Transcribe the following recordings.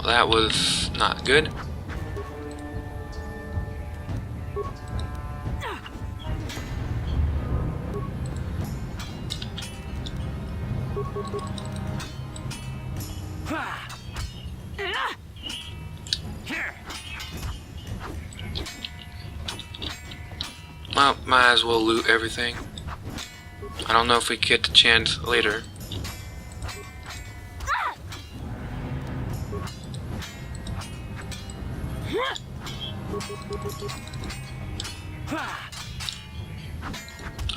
that was not good. Well, might as well loot everything. I don't know if we get the chance later.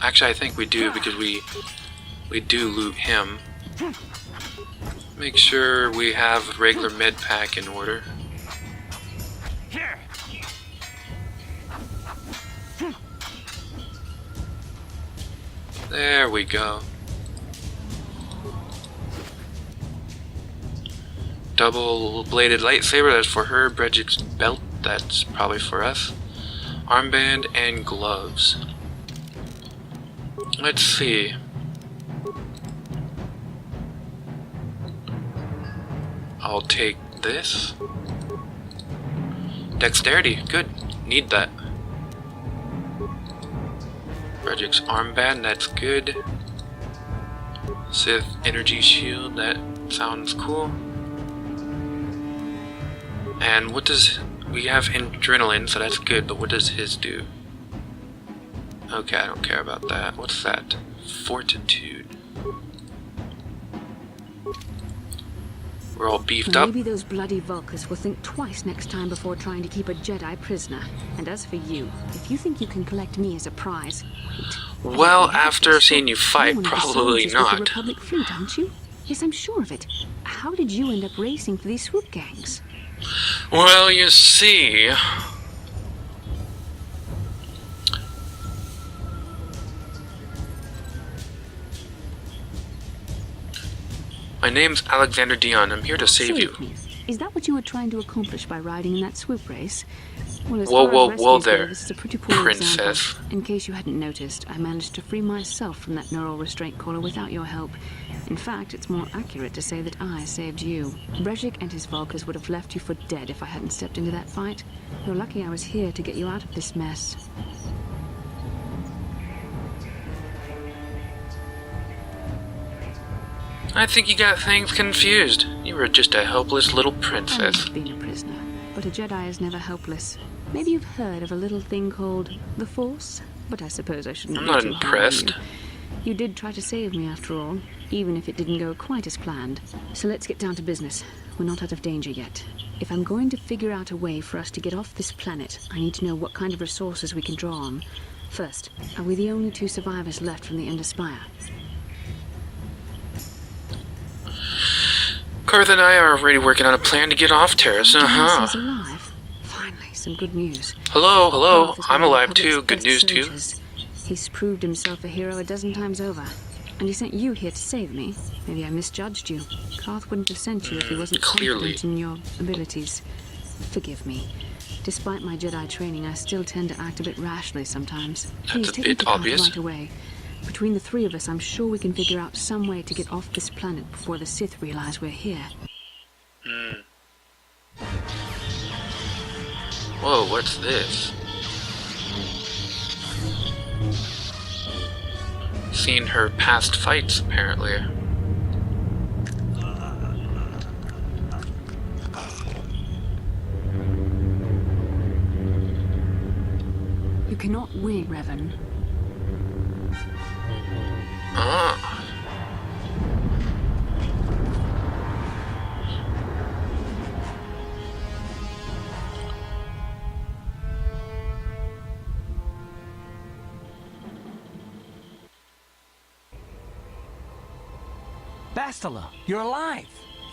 Actually, I think we do, because we do loot him. Make sure we have regular med pack in order. There we go. Double-bladed lightsaber, that's for her. Bredgic's belt, that's probably for us. Armband and gloves. Let's see. I'll take this. Dexterity, good. Need that. Bredgic's armband, that's good. Sith energy shield, that sounds cool. And what does... we have adrenaline, so that's good, but what does his do? Okay, I don't care about that. What's that? Fortitude. We're all beefed up. Maybe those bloody Vulcans will think twice next time before trying to keep a Jedi prisoner. And as for you, if you think you can collect me as a prize, wait. Well, after seeing you fight, probably not. The Republic fleet, aren't you? Yes, I'm sure of it. How did you end up racing for these swoop gangs? Well, you see... my name's Alexander Dion. I'm here to save you. Me. Is that what you were trying to accomplish by riding in that swoop race? Well, as whoa there, this is a pretty poor princess. Example. In case you hadn't noticed, I managed to free myself from that neural restraint collar without your help. In fact, it's more accurate to say that I saved you. Bredgic and his Vulcans would have left you for dead if I hadn't stepped into that fight. You're lucky I was here to get you out of this mess. I think you got things confused. You were just a helpless little princess. I've been a prisoner, but a Jedi is never helpless. Maybe you've heard of a little thing called the Force, but I suppose I shouldn't. I'm not impressed. You did try to save me after all, even if it didn't go quite as planned. So let's get down to business. We're not out of danger yet. If I'm going to figure out a way for us to get off this planet, I need to know what kind of resources we can draw on. First, are we the only two survivors left from the Ender Spire? Karth and I are already working on a plan to get off Taris. He's alive. Finally, some good news. Hello. I'm alive too. Good news too. He's proved himself a hero a dozen times over. And he sent you here to save me. Maybe I misjudged you. Karth wouldn't have sent you if he wasn't confident in your abilities. Forgive me. Despite my Jedi training, I still tend to act a bit rashly sometimes. That's a bit obvious. Right away. Between the three of us, I'm sure we can figure out some way to get off this planet before the Sith realize we're here. Whoa, what's this? Seen her past fights, apparently. You cannot win, Revan. Ah. Bastila, you're alive!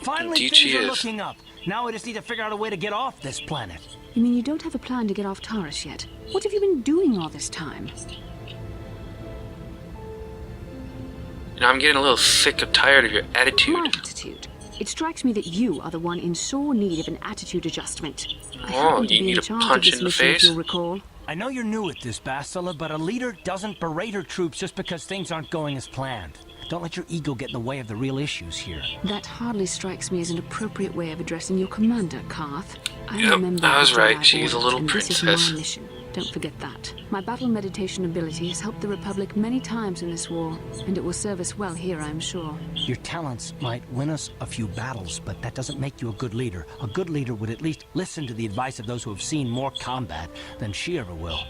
Finally, Indeed things she are is. looking up. Now we just need to figure out a way to get off this planet. You mean you don't have a plan to get off Taris yet? What have you been doing all this time? You know, I'm getting a little sick and tired of your attitude. My attitude? It strikes me that you are the one in sore need of an attitude adjustment. I Oh, happen to you be need in a charge punch of this in the mission, face? if you'll recall. I know you're new at this, Bastila, but a leader doesn't berate her troops just because things aren't going as planned. Don't let your ego get in the way of the real issues here. That hardly strikes me as an appropriate way of addressing your commander, Karth. Yep, I was right. She's a little princess. princess. This is my mission. Don't forget that. My battle meditation ability has helped the Republic many times in this war, and it will serve us well here, I'm sure. Your talents might win us a few battles, but that doesn't make you a good leader. A good leader would at least listen to the advice of those who have seen more combat than she ever will.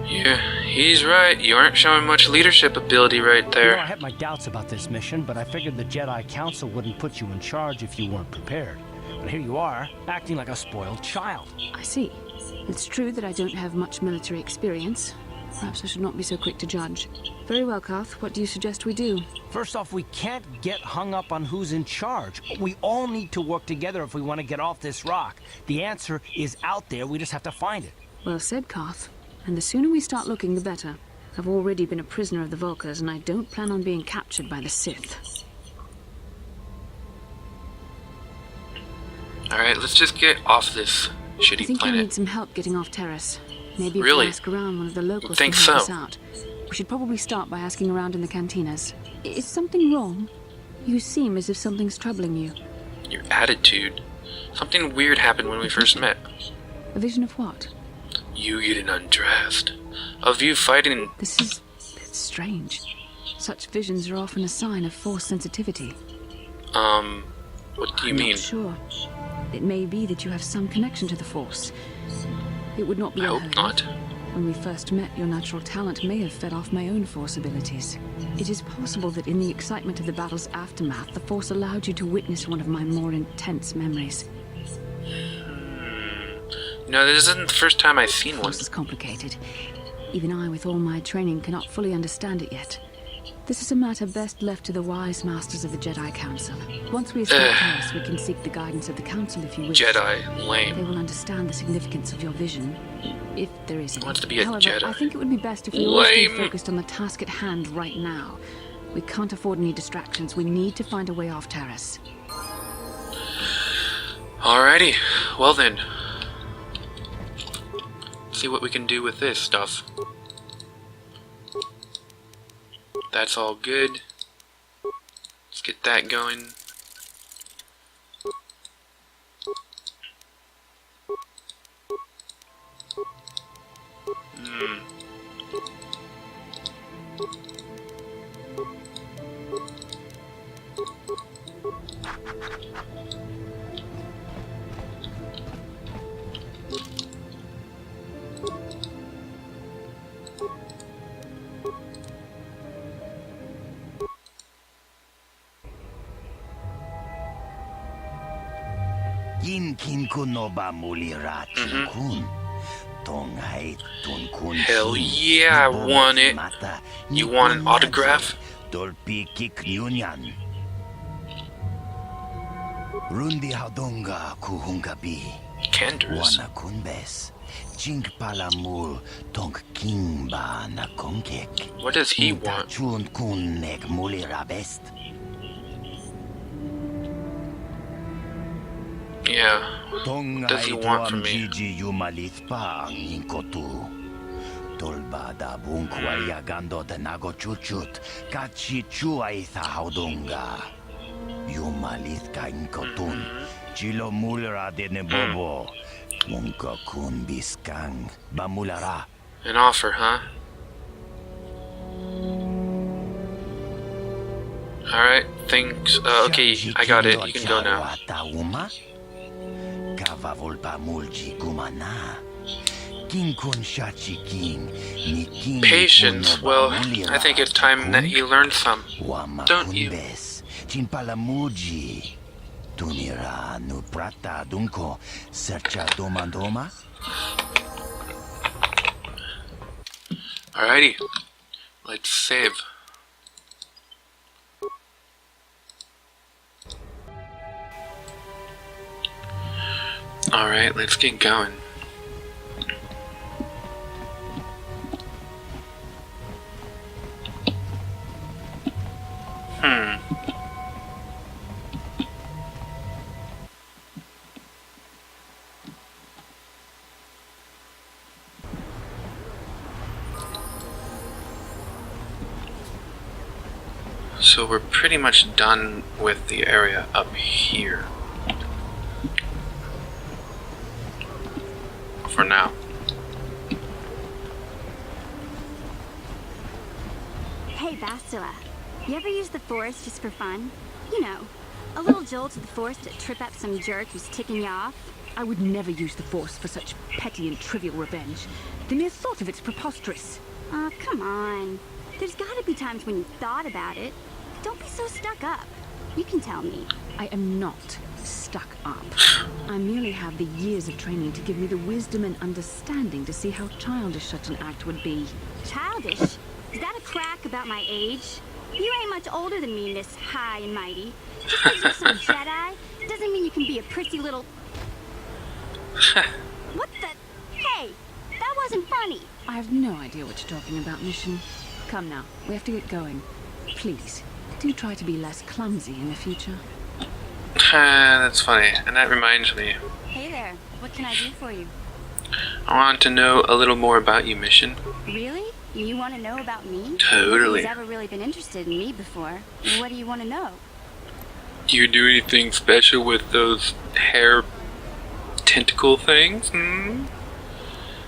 Yeah, he's right. You aren't showing much leadership ability right You there. know, I had my doubts about this mission, but I figured the Jedi Council wouldn't put you in charge if you weren't prepared. But here you are, acting like a spoiled child. I see. It's true that I don't have much military experience. Perhaps I should not be so quick to judge. Very well, Karth. What do you suggest we do? First off, we can't get hung up on who's in charge. We all need to work together if we want to get off this rock. The answer is out there. We just have to find it. Well said, Karth. And the sooner we start looking, the better. I've already been a prisoner of the Volkers, and I don't plan on being captured by the Sith. Alright, let's just get off this I shitty think you'll planet. need some help getting off Taris. Maybe if Really? we ask around, one of the locals Think can help so? us out. We should probably start by asking around in the cantinas. Is something wrong? You seem as if something's troubling you. Your attitude. Something weird happened when we first met. A vision of what? You getting undressed. Of you fighting. It's strange. Such visions are often a sign of force sensitivity. What do you I'm mean? not sure. It may be that you have some connection to the force. It would not be I unheard hope of. not. When we first met, your natural talent may have fed off my own force abilities. It is possible that in the excitement of the battle's aftermath, the force allowed you to witness one of my more intense memories. No, this isn't the first time I've seen one. Force is complicated. Even I, with all my training, cannot fully understand it yet. This is a matter best left to the wise masters of the Jedi Council. Once we escape Taris, we can seek the guidance of the Council if you wish. Jedi, They lame. will understand the significance of your vision, if there is any. Wants to be a However, Jedi. I think it would be best if we all stay Lame. focused on the task at hand right now. We can't afford any distractions. We need to find a way off Taris. Alrighty, well then. See what we can do with this stuff. That's all good. Let's get that going. Kin kuno ba mulirat kun? Tongay tun kun. Hell yeah, I want it. You want an autograph? Dolpi kik yunyan. Rundi haudonga kuhungabi. Candors. Wana kunbes. Chink palamul tong king ba na kongkek. What does he want? Chun kun nek mulirabest. Yeah. What does he want from me? Gigi yumalit pa ang inkotu. Tolba da bunkwaya gando de nago chuchut. Kachi chua itha haudunga. Yumalit ka inkotun. Chilo mulra de nebobo. Munka kun biskang. Bamulara. An offer, huh? Alright, thanks. Okay, I got it. You can go now. Kava volpa mulji gumana. King kun shachi king. Ni king. Patience. Well, I think it's time that he learned some. Don't you? Chinpalamuji. Tunira nu prata dunko. Sercha domandoma. Alrighty. Let's save. Alright, let's get going. So we're pretty much done with the area up here. For now. Hey, Bastila. You ever use the force just for fun? You know, a little jolt to the force to trip up some jerk who's ticking you off? I would never use the Force for such petty and trivial revenge. The mere thought of it's preposterous. Oh, come on. There's gotta be times when you thought about it. Don't be so stuck up. You can tell me. I am not stuck up. I merely have the years of training to give me the wisdom and understanding to see how childish such an act would be. Childish? Is that a crack about my age? You ain't much older than me, Miss High and Mighty. Just because you're some Jedi doesn't mean you can be a prissy little... What the... Hey, that wasn't funny. I have no idea what you're talking about, Mission. Come now, we have to get going. Please, do try to be less clumsy in the future. That's funny. And that reminds me. Hey there, what can I do for you? I want to know a little more about you, Mission. Really? You want to know about me? Totally. Nobody's ever really been interested in me before. What do you want to know? Do you do anything special with those hair tentacle things?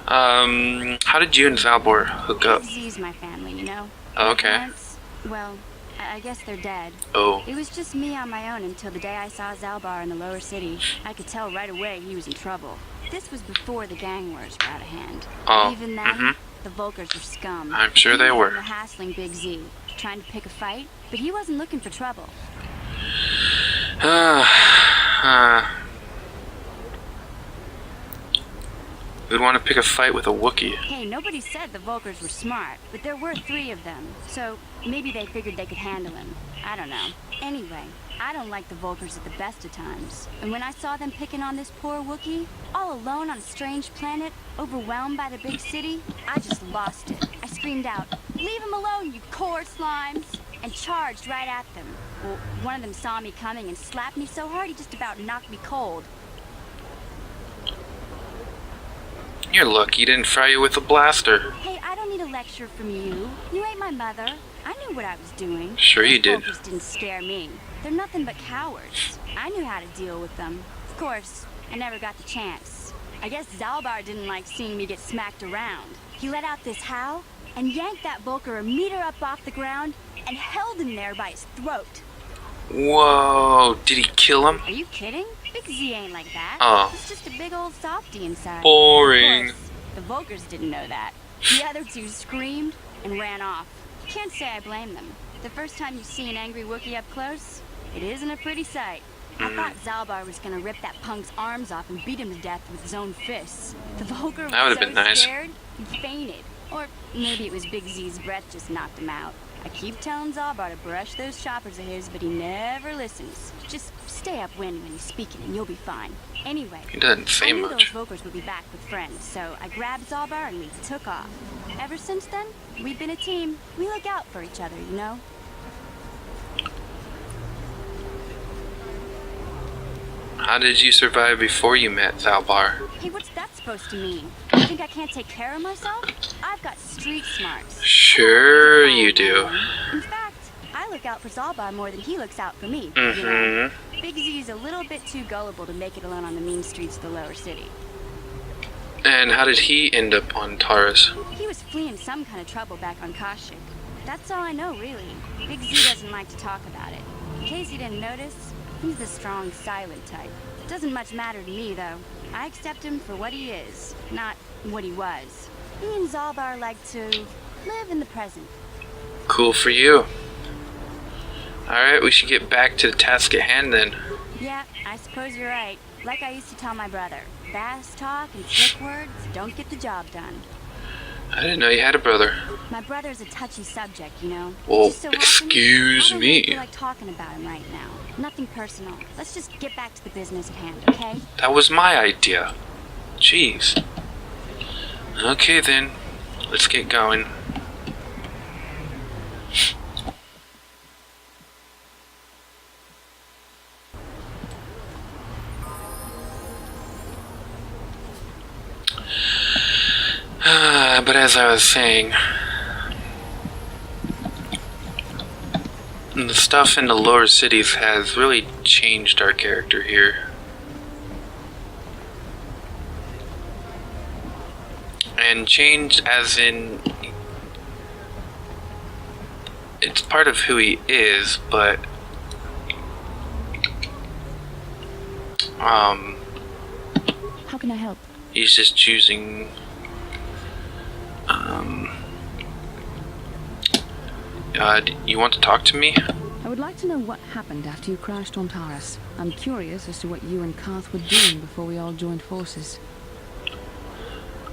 How did you and Zalbor hook up? Z's my family, you know? Oh, okay. My parents, well, I guess they're dead. Oh. It was just me on my own until the day I saw Zalbar in the lower city. I could tell right away he was in trouble. This was before the gang wars were out of hand. Oh. Even then, the Volkers were scum. I'm sure they were. Were hassling Big Z, trying to pick a fight, but he wasn't looking for trouble. Who'd want to pick a fight with a Wookiee? Hey, nobody said the Volkers were smart, but there were 3 of them, so maybe they figured they could handle him. I don't know. Anyway, I don't like the Volkers at the best of times. And when I saw them picking on this poor Wookiee, all alone on a strange planet, overwhelmed by the big city, I just lost it. I screamed out, "Leave him alone, you core slimes!" and charged right at them. Well, one of them saw me coming and slapped me so hard he just about knocked me cold. You're lucky he didn't fry you with a blaster. Hey, I don't need a lecture from you. You ain't my mother. I knew what I was doing. Sure you did. Volkers didn't scare me. They're nothing but cowards. I knew how to deal with them. Of course, I never got the chance. I guess Zalbar didn't like seeing me get smacked around. He let out this howl and yanked that Volker a meter up off the ground and held him there by his throat. Whoa, did he kill him? Are you kidding? Big Z ain't like that. Oh. He's just a big old softy inside. Boring. Of course, the Volkers didn't know that. The other 2 screamed and ran off. Can't say I blame them. The first time you see an angry Wookiee up close, it isn't a pretty sight. I thought Zalbar was gonna rip that punk's arms off and beat him to death with his own fists. The Volker was That would've so been nice. scared, he fainted. Or maybe it was Big Z's breath just knocked him out. I keep telling Zalbar to brush those choppers of his, but he never listens. Just stay upwind when he's speaking and you'll be fine. Anyway, He doesn't say I knew much. those Volkers would be back with friends, so I grabbed Zalbar and we took off. Ever since then, we've been a team. We look out for each other, you know? How did you survive before you met Zalbar? Hey, what's that supposed to mean? You think I can't take care of myself? I've got street smarts. Sure you do. In fact, I look out for Zalbar more than he looks out for me. You know? Big Z's a little bit too gullible to make it alone on the mean streets of the lower city. And how did he end up on Taris? He was fleeing some kind of trouble back on Kashyyyk. That's all I know, really. Big Z doesn't like to talk about it. In case you didn't notice, he's the strong, silent type. Doesn't much matter to me, though. I accept him for what he is, not what he was. He and Zalbar like to live in the present. Cool for you. Alright, we should get back to the task at hand then. Yeah, I suppose you're right. Like I used to tell my brother, fast talk and slick words don't get the job done. I didn't know you had a brother. My brother's a touchy subject, you know. Well, Just so happens, excuse I don't really me. feel like talking about him right now. Nothing personal. Let's just get back to the business at hand, okay? That was my idea. Jeez. Okay then, let's get going. But as I was saying, the stuff in the lower cities has really changed our character here. And changed as in it's part of who he is, but How can I help? he's just choosing you want to talk to me? I would like to know what happened after you crashed on Taris. I'm curious as to what you and Karth were doing before we all joined forces.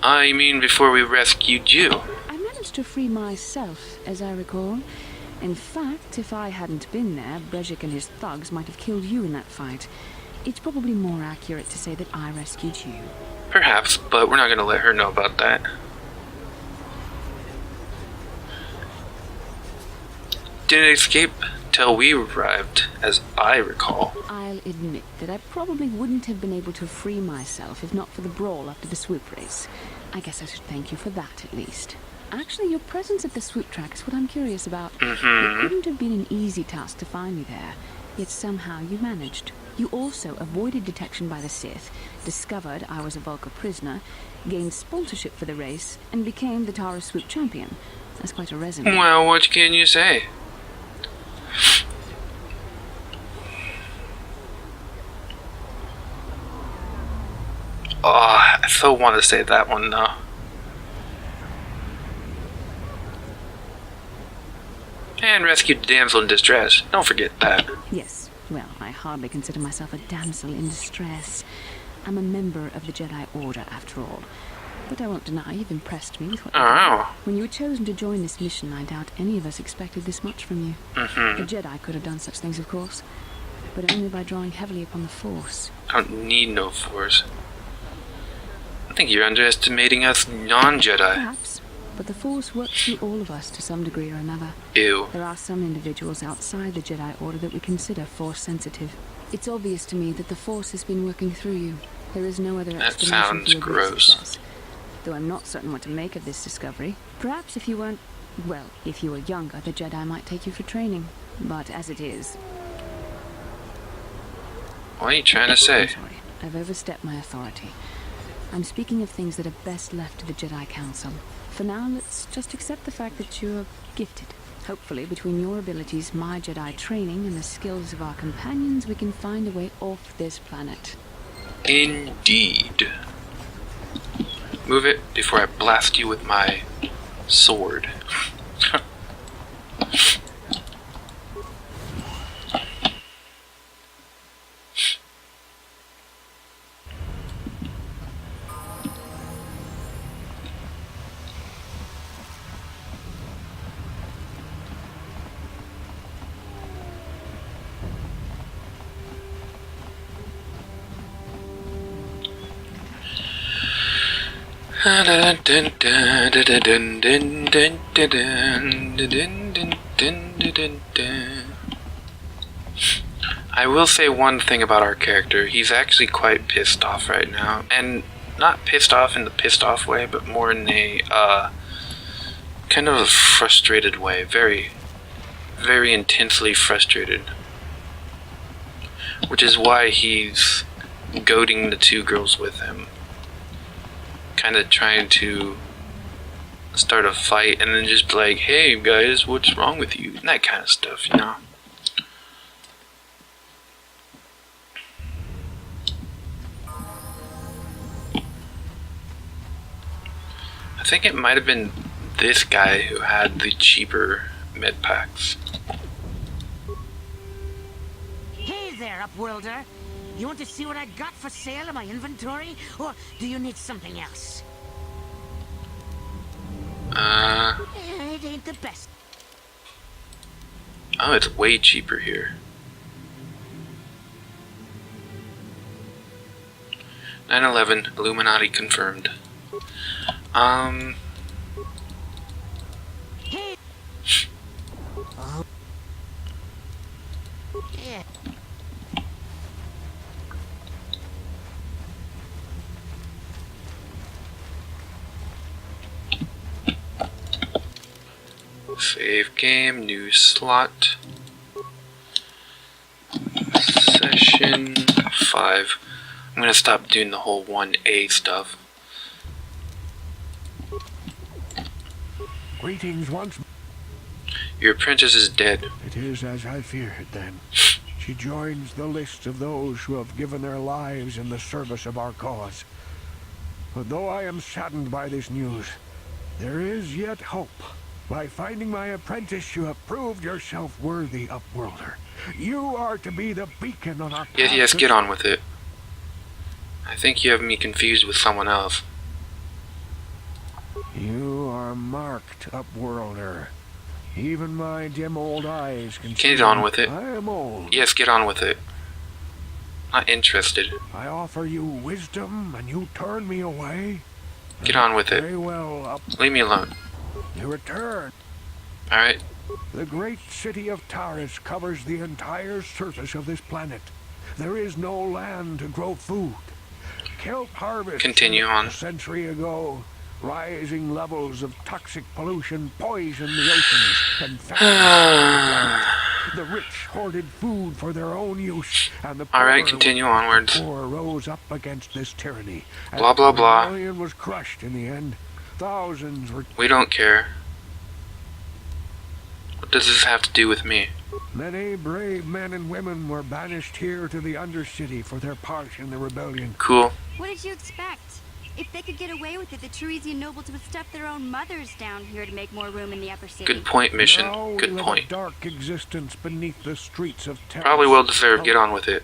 I mean before we rescued you. I managed to free myself, as I recall. In fact, if I hadn't been there, Brejik and his thugs might have killed you in that fight. It's probably more accurate to say that I rescued you. Perhaps, but we're not going to let her know about that. Didn't escape till we arrived, as I recall. I'll admit that I probably wouldn't have been able to free myself if not for the brawl after the swoop race. I guess I should thank you for that, at least. Actually, your presence at the swoop track is what I'm curious about. It couldn't have been an easy task to find me there, yet somehow you managed. You also avoided detection by the Sith, discovered I was a Vulcan prisoner, gained sponsorship for the race, and became the Taris swoop champion. That's quite a resume. Well, what can you say? Oh, I so want to say that one though. And rescued the damsel in distress. Don't forget that. Yes, well, I hardly consider myself a damsel in distress. I'm a member of the Jedi Order, after all. But I won't deny you've impressed me with what you did. Oh. When you were chosen to join this mission, I doubt any of us expected this much from you. A Jedi could have done such things, of course, but only by drawing heavily upon the Force. I don't need no force. I think you're underestimating us non-Jedi. Perhaps, but the Force works through all of us to some degree or another. Ew. There are some individuals outside the Jedi Order that we consider Force-sensitive. It's obvious to me that the Force has been working through you. There is no other That explanation sounds for your great gross. success. Though I'm not certain what to make of this discovery. Perhaps if you weren't... well, if you were younger, the Jedi might take you for training. But as it is... What are you trying to say? I'm sorry. I've overstepped my authority. I'm speaking of things that are best left to the Jedi Council. For now, let's just accept the fact that you're gifted. Hopefully, between your abilities, my Jedi training, and the skills of our companions, we can find a way off this planet. Indeed. Move it before I blast you with my sword. I will say one thing about our character. He's actually quite pissed off right now. And not pissed off in the pissed off way, but more in a kind of a frustrated way. Very, very intensely frustrated. Which is why he's goading the two girls with him. Kind of trying to start a fight and then just be like, hey guys, what's wrong with you? And that kind of stuff, you know. I think it might have been this guy who had the cheaper med packs. Hey there, Upworlder. You want to see what I got for sale in my inventory? Or do you need something else? It ain't the best. Oh, it's way cheaper here. 9/11, Illuminati confirmed. Hey. Yeah. Save game, new slot. Mission 5. I'm gonna stop doing the whole 1A stuff. Greetings once. Your apprentice is dead. It is as I feared then. She joins the list of those who have given their lives in the service of our cause. But though I am saddened by this news, there is yet hope. By finding my apprentice, you have proved yourself worthy, Upworlder. You are to be the beacon on our path. Yes, get on with it. I think you have me confused with someone else. You are marked, Upworlder. Even my dim old eyes can Get on with it. I am old. Yes, get on with it. Not interested. I offer you wisdom, and you turn me away. Get on with it. Very well, Leave me alone. You return. Alright. The great city of Taris covers the entire surface of this planet. There is no land to grow food. Kelp harvest. Continue on. A century ago, rising levels of toxic pollution poison the oceans and famine. The rich hoarded food for their own use, and the Alright, continue onwards. poor rose up against this tyranny. Blah, blah, blah. The rebellion was crushed in the end. Thousands were. We don't care. What does this have to do with me? Many brave men and women were banished here to the Undercity for their part in the rebellion. Cool. What did you expect? If they could get away with it, the Teresian nobles would stuff their own mothers down here to make more room in the upper city. Good point, mission. Now we Good live point. a dark existence beneath the streets of Taris. Probably well deserved. Get on with it.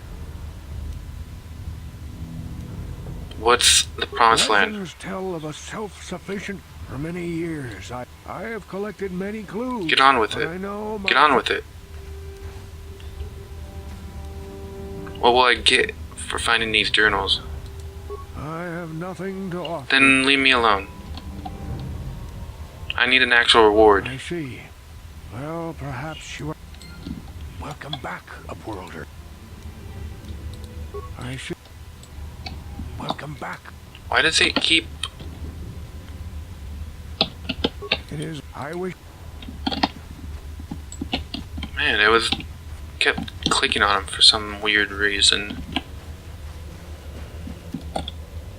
What's the promised land? Legends tell of a self-sufficient. For many years, I have collected many clues. Get on with but it. I know Get on with it. What will I get for finding these journals? I have nothing to offer. Then leave me alone. I need an actual reward. I see. Well, perhaps you are. Welcome back, Upworlder. I see. Welcome back. Why does it keep... It is. I wish. Man, it was... kept clicking on him for some weird reason.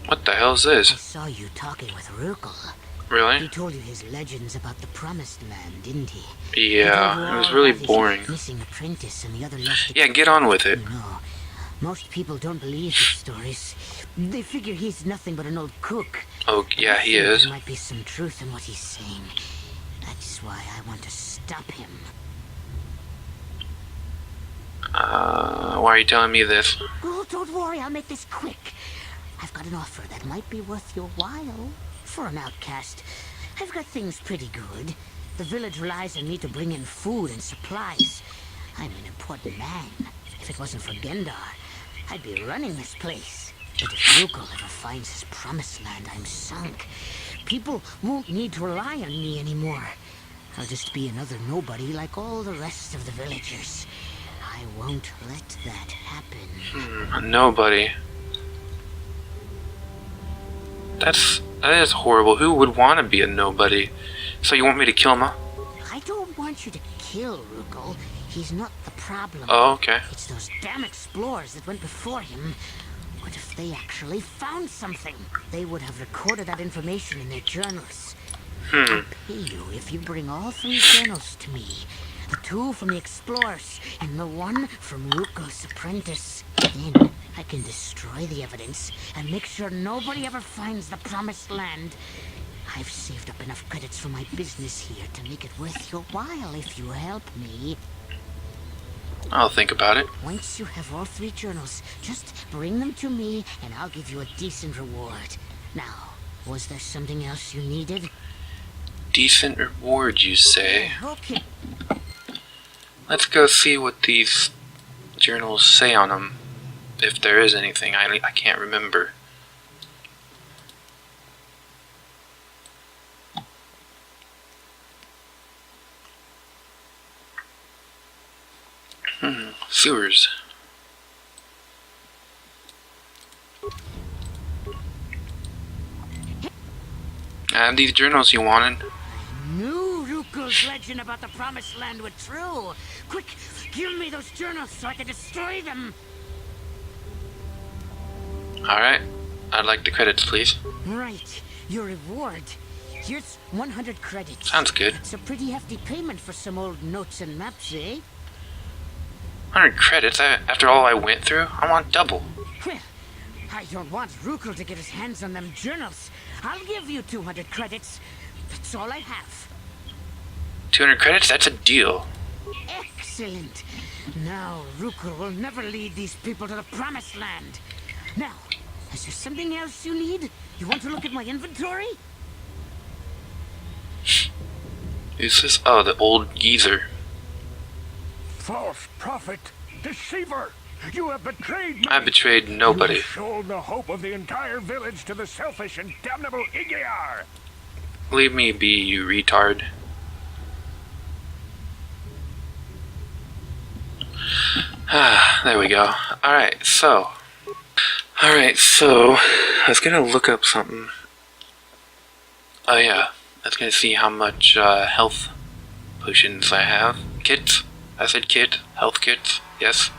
What the hell is I this? saw you talking with Rukel. He Really? told you his legends about the Promised Land, didn't he? Yeah, it was really boring. Missing apprentice and the other lost. Yeah, get on with it. No, most people don't believe his stories. They figure he's nothing but an old cook. Oh, yeah, he I think is. There might be some truth in what he's saying. That's why I want to stop him. Why are you telling me this? Oh, don't worry, I'll make this quick. I've got an offer that might be worth your while. For an outcast, I've got things pretty good. The village relies on me to bring in food and supplies. I'm an important man. If it wasn't for Gendar, I'd be running this place. But if Rukel ever finds his promised land, I'm sunk. People won't need to rely on me anymore. I'll just be another nobody like all the rest of the villagers. I won't let that happen. Nobody. That is horrible. Who would want to be a nobody? So you want me to kill him, huh? I don't want you to kill Rukel. He's not the problem. Oh, okay. It's those damn explorers that went before him. What if they actually found something? They would have recorded that information in their journals. I'll pay you if you bring all 3 journals to me. The 2 from the explorers and the 1 from Rukel's apprentice. Then I can destroy the evidence and make sure nobody ever finds the promised land. I've saved up enough credits for my business here to make it worth your while if you help me. I'll think about it. Once you have all 3 journals, just bring them to me and I'll give you a decent reward. Now, was there something else you needed? Decent reward, you say? Okay. Let's go see what these journals say on them. If there is anything, I can't remember. Sewers. And these journals you wanted. Knew Rukel's legend about the promised land were true. Quick, give me those journals so I can destroy them. Alright. I'd like the credits, please. Right. Your reward. Here's 100 credits. Sounds good. It's a pretty hefty payment for some old notes and maps, eh? 100 credits? After all I went through? I want double. Well, I don't want Rukel to get his hands on them journals. I'll give you 200 credits. That's all I have. 200 credits? That's a deal. Excellent. Now, Rukel will never lead these people to the promised land. Now, is there something else you need? You want to look at my inventory? Who's this? Oh, the old geezer. False prophet, deceiver! You have betrayed me! I betrayed nobody. You have sold the hope of the entire village to the selfish and damnable Igiar! Leave me be, you retard. Ah, there we go. Alright, so I was gonna look up something. Oh yeah, I was gonna see how much health potions I have. Kits? I said kit. Health kits. Yes.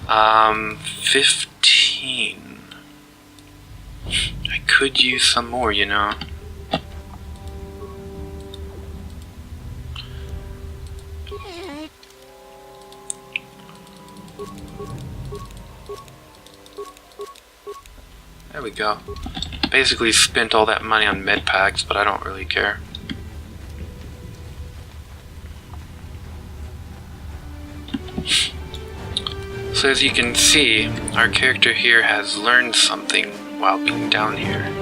15. I could use some more, you know. There we go. Basically spent all that money on med packs, but I don't really care. So as you can see, our character here has learned something while being down here.